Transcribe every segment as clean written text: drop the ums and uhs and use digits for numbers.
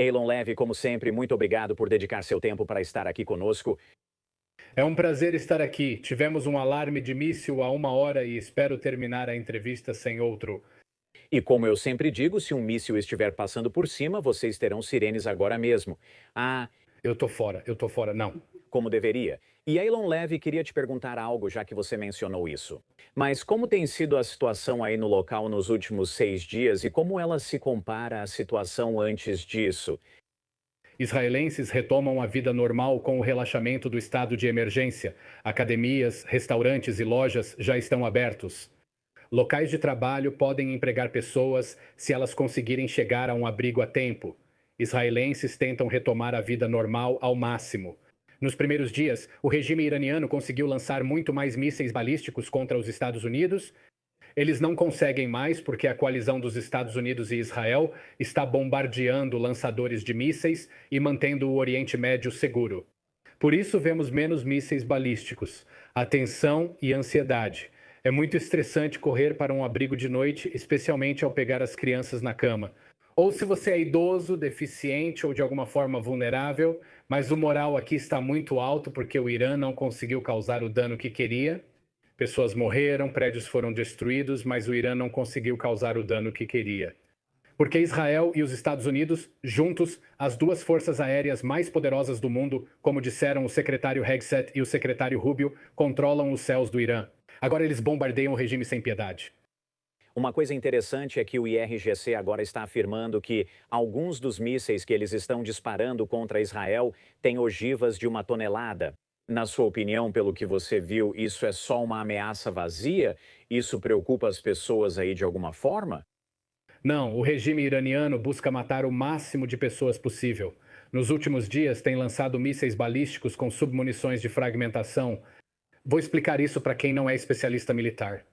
Elon Levy, como sempre, muito obrigado por dedicar seu tempo para estar aqui conosco. É um prazer estar aqui. Tivemos um alarme de míssil há 1 hora e espero terminar a entrevista sem outro. E como eu sempre digo, se um míssil estiver passando por cima, vocês terão sirenes agora mesmo. Ah, Eu tô fora, não. como deveria. E a Elon Levy queria te perguntar algo, já que você mencionou isso. Mas como tem sido a situação aí no local nos últimos 6 dias e como ela se compara à situação antes disso? Israelenses retomam a vida normal com o relaxamento do estado de emergência. Academias, restaurantes e lojas já estão abertos. Locais de trabalho podem empregar pessoas se elas conseguirem chegar a um abrigo a tempo. Israelenses tentam retomar a vida normal ao máximo. Nos primeiros dias, o regime iraniano conseguiu lançar muito mais mísseis balísticos contra os Estados Unidos. Eles não conseguem mais porque a coalizão dos Estados Unidos e Israel está bombardeando lançadores de mísseis e mantendo o Oriente Médio seguro. Por isso, vemos menos mísseis balísticos, atenção e ansiedade. É muito estressante correr para um abrigo de noite, especialmente ao pegar as crianças na cama. Ou se você é idoso, deficiente ou de alguma forma vulnerável, mas o moral aqui está muito alto porque o Irã não conseguiu causar o dano que queria. Pessoas morreram, prédios foram destruídos, mas o Irã não conseguiu causar o dano que queria. Porque Israel e os Estados Unidos, juntos, as duas forças aéreas mais poderosas do mundo, como disseram o secretário Hegseth e o secretário Rubio, controlam os céus do Irã. Agora eles bombardeiam o regime sem piedade. Uma coisa interessante é que o IRGC agora está afirmando que alguns dos mísseis que eles estão disparando contra Israel têm ogivas de 1 tonelada. Na sua opinião, pelo que você viu, isso é só uma ameaça vazia? Isso preocupa as pessoas aí de alguma forma? Não, o regime iraniano busca matar o máximo de pessoas possível. Nos últimos dias, tem lançado mísseis balísticos com submunições de fragmentação. Vou explicar isso para quem não é especialista militar.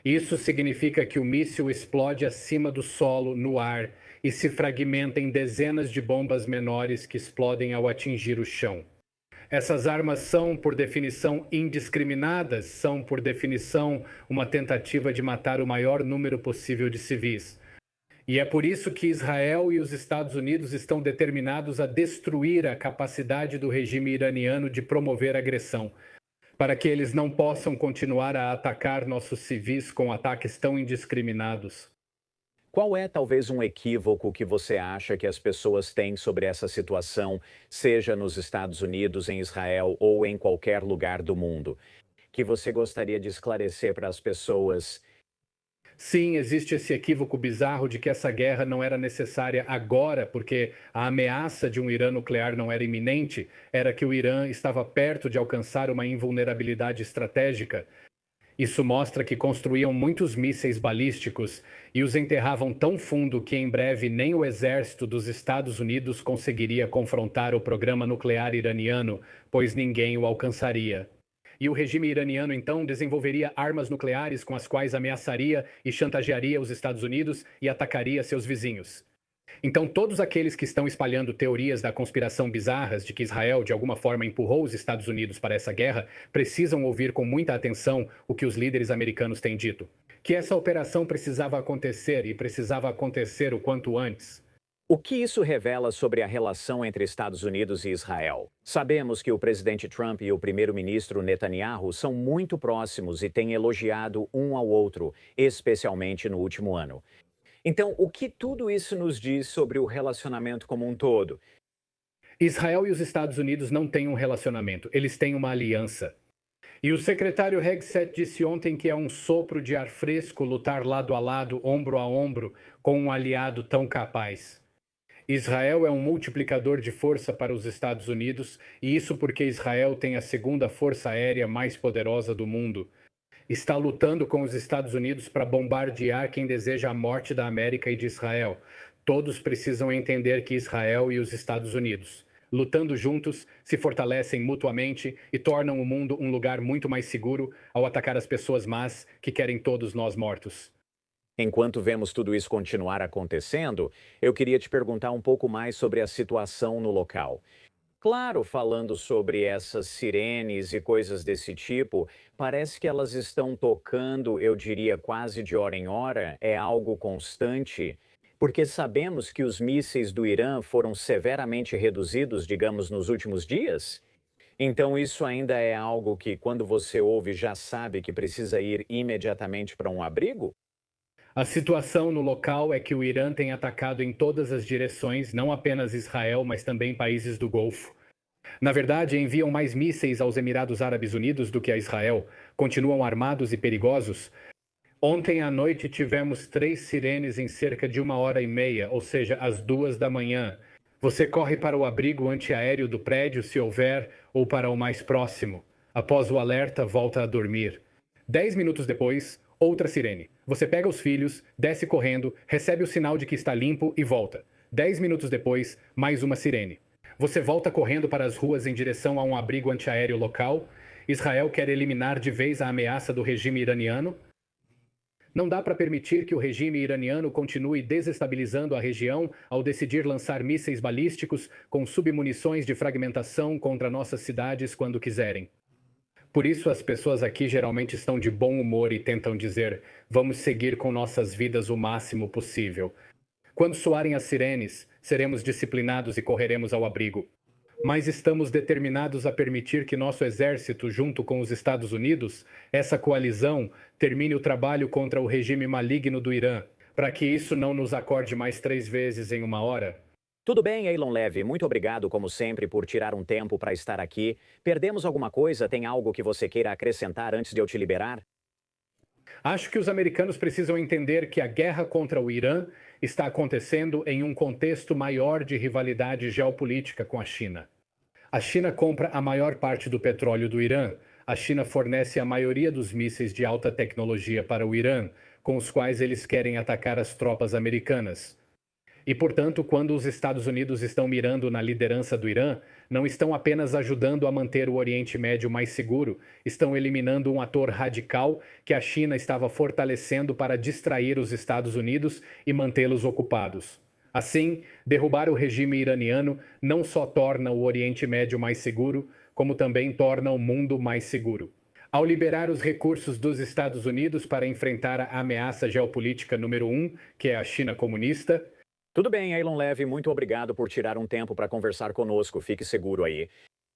Isso significa que o míssil explode acima do solo, no ar, e se fragmenta em dezenas de bombas menores que explodem ao atingir o chão. Essas armas são, por definição, indiscriminadas, são, por definição, uma tentativa de matar o maior número possível de civis. E é por isso que Israel e os Estados Unidos estão determinados a destruir a capacidade do regime iraniano de promover agressão, para que eles não possam continuar a atacar nossos civis com ataques tão indiscriminados. Qual é talvez um equívoco que você acha que as pessoas têm sobre essa situação, seja nos Estados Unidos, em Israel ou em qualquer lugar do mundo, que você gostaria de esclarecer para as pessoas? Sim, existe esse equívoco bizarro de que essa guerra não era necessária agora, porque a ameaça de um Irã nuclear não era iminente, era que o Irã estava perto de alcançar uma invulnerabilidade estratégica. Isso mostra que construíam muitos mísseis balísticos e os enterravam tão fundo que em breve nem o exército dos Estados Unidos conseguiria confrontar o programa nuclear iraniano, pois ninguém o alcançaria. E o regime iraniano então desenvolveria armas nucleares com as quais ameaçaria e chantagearia os Estados Unidos e atacaria seus vizinhos. Então, todos aqueles que estão espalhando teorias da conspiração bizarras de que Israel, de alguma forma, empurrou os Estados Unidos para essa guerra, precisam ouvir com muita atenção o que os líderes americanos têm dito. Que essa operação precisava acontecer e precisava acontecer o quanto antes. O que isso revela sobre a relação entre Estados Unidos e Israel? Sabemos que o presidente Trump e o primeiro-ministro Netanyahu são muito próximos e têm elogiado um ao outro, especialmente no último ano. Então, o que tudo isso nos diz sobre o relacionamento como um todo? Israel e os Estados Unidos não têm um relacionamento, eles têm uma aliança. E o secretário Hegseth disse ontem que é um sopro de ar fresco lutar lado a lado, ombro a ombro, com um aliado tão capaz. Israel é um multiplicador de força para os Estados Unidos, e isso porque Israel tem a segunda força aérea mais poderosa do mundo. Está lutando com os Estados Unidos para bombardear quem deseja a morte da América e de Israel. Todos precisam entender que Israel e os Estados Unidos, lutando juntos, se fortalecem mutuamente e tornam o mundo um lugar muito mais seguro ao atacar as pessoas más que querem todos nós mortos. Enquanto vemos tudo isso continuar acontecendo, eu queria te perguntar um pouco mais sobre a situação no local. Claro, falando sobre essas sirenes e coisas desse tipo, parece que elas estão tocando, eu diria, quase de hora em hora, é algo constante. Porque sabemos que os mísseis do Irã foram severamente reduzidos, digamos, nos últimos dias? Então, isso ainda é algo que, quando você ouve, já sabe que precisa ir imediatamente para um abrigo? A situação no local é que o Irã tem atacado em todas as direções, não apenas Israel, mas também países do Golfo. Na verdade, enviam mais mísseis aos Emirados Árabes Unidos do que a Israel, continuam armados e perigosos. Ontem à noite tivemos 3 sirenes em cerca de 1h30, ou seja, às 2 da manhã. Você corre para o abrigo antiaéreo do prédio, se houver, ou para o mais próximo. Após o alerta, volta a dormir. 10 minutos depois, outra sirene. Você pega os filhos, desce correndo, recebe o sinal de que está limpo e volta. 10 minutos depois, mais uma sirene. Você volta correndo para as ruas em direção a um abrigo antiaéreo local. Israel quer eliminar de vez a ameaça do regime iraniano. Não dá para permitir que o regime iraniano continue desestabilizando a região ao decidir lançar mísseis balísticos com submunições de fragmentação contra nossas cidades quando quiserem. Por isso, as pessoas aqui geralmente estão de bom humor e tentam dizer: vamos seguir com nossas vidas o máximo possível. Quando soarem as sirenes, seremos disciplinados e correremos ao abrigo. Mas estamos determinados a permitir que nosso exército, junto com os Estados Unidos, essa coalizão, termine o trabalho contra o regime maligno do Irã, para que isso não nos acorde mais 3 vezes em uma hora. Tudo bem, Elon Levy. Muito obrigado, como sempre, por tirar um tempo para estar aqui. Perdemos alguma coisa? Tem algo que você queira acrescentar antes de eu te liberar? Acho que os americanos precisam entender que a guerra contra o Irã está acontecendo em um contexto maior de rivalidade geopolítica com a China. A China compra a maior parte do petróleo do Irã. A China fornece a maioria dos mísseis de alta tecnologia para o Irã, com os quais eles querem atacar as tropas americanas. E, portanto, quando os Estados Unidos estão mirando na liderança do Irã, não estão apenas ajudando a manter o Oriente Médio mais seguro, estão eliminando um ator radical que a China estava fortalecendo para distrair os Estados Unidos e mantê-los ocupados. Assim, derrubar o regime iraniano não só torna o Oriente Médio mais seguro, como também torna o mundo mais seguro. Ao liberar os recursos dos Estados Unidos para enfrentar a ameaça geopolítica número 1, que é a China comunista. Tudo bem, Elon Levy. Muito obrigado por tirar um tempo para conversar conosco. Fique seguro aí.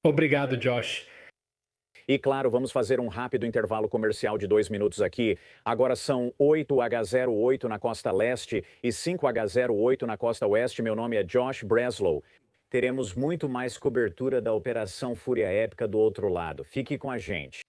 Obrigado, Josh. E claro, vamos fazer um rápido intervalo comercial de 2 minutos aqui. Agora são 8h08 na costa leste e 5h08 na costa oeste. Meu nome é Josh Breslow. Teremos muito mais cobertura da Operação Fúria Épica do outro lado. Fique com a gente.